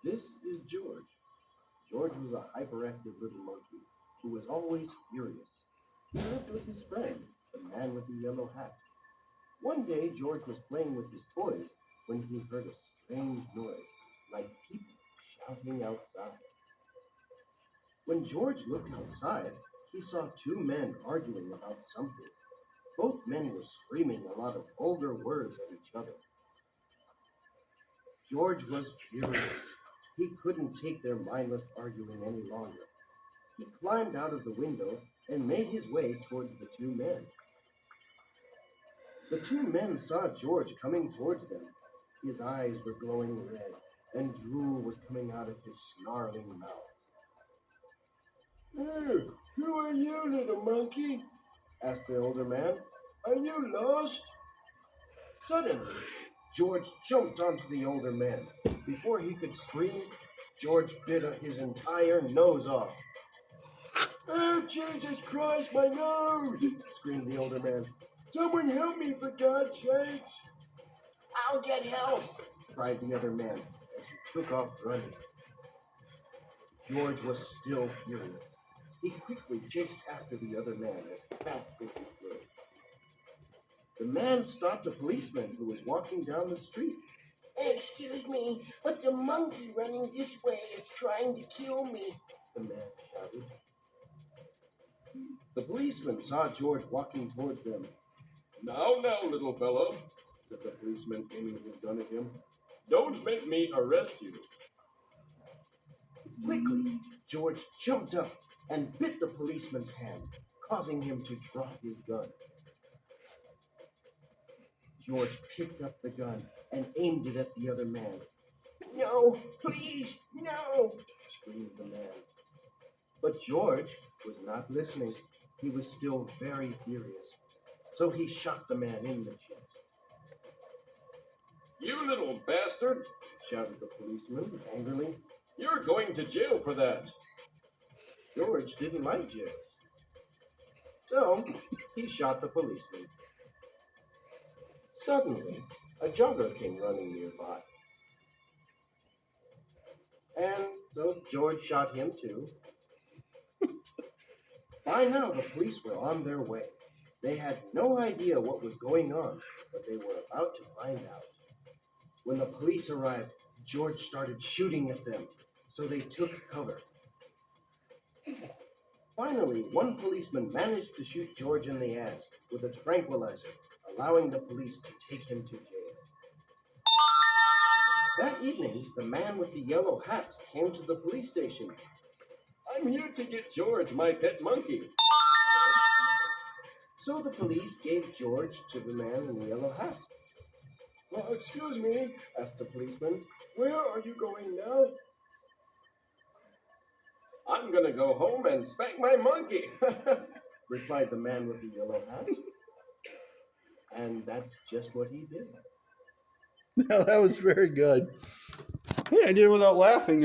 This is George. George was a hyperactive little monkey who was always furious. He lived with his friend, the man with the yellow hat. One day, George was playing with his toys when he heard a strange noise, like people shouting outside. When George looked outside, he saw two men arguing about something. Both men were screaming a lot of vulgar words at each other. George was furious. He couldn't take their mindless arguing any longer. He climbed out of the window and made his way towards the two men. The two men saw George coming towards them. His eyes were glowing red, and drool was coming out of his snarling mouth. "Hey, who are you, little monkey?" asked the older man. "Are you lost?" Suddenly, George jumped onto the older man. Before he could scream, George bit his entire nose off. "Oh, Jesus Christ, my nose!" screamed the older man. "Someone help me, for God's sakes!" "I'll get help!" cried the other man as he took off running. George was still furious. He quickly chased after the other man as fast as he could. The man stopped a policeman who was walking down the street. "Excuse me, but the monkey running this way is trying to kill me," the man shouted. The policeman saw George walking towards them. Now, little fellow," said the policeman, aiming his gun at him. "don't make me arrest you." Quickly, George jumped up and bit the policeman's hand, causing him to drop his gun. George picked up the gun and aimed it at the other man. "No, please, no!" screamed the man. But George was not listening. He was still very furious, so he shot the man in the chest. "You little bastard," shouted the policeman angrily. "you're going to jail for that." George didn't like jail, so he shot the policeman. Suddenly, a jogger came running nearby, and so George shot him too. By now, the police were on their way. They had no idea what was going on, but they were about to find out. When the police arrived, George started shooting at them, so they took cover. Finally, one policeman managed to shoot George in the ass with a tranquilizer, allowing the police to take him to jail. That evening, the man with the yellow hat came to the police station. "I'm here to get George, my pet monkey." So the police gave George to the man in the yellow hat. "Excuse me," asked the policeman. "Where are you going now?" "I'm gonna go home and spank my monkey," replied the man with the yellow hat. And that's just what he did. No, that was very good. Hey, I did it without laughing.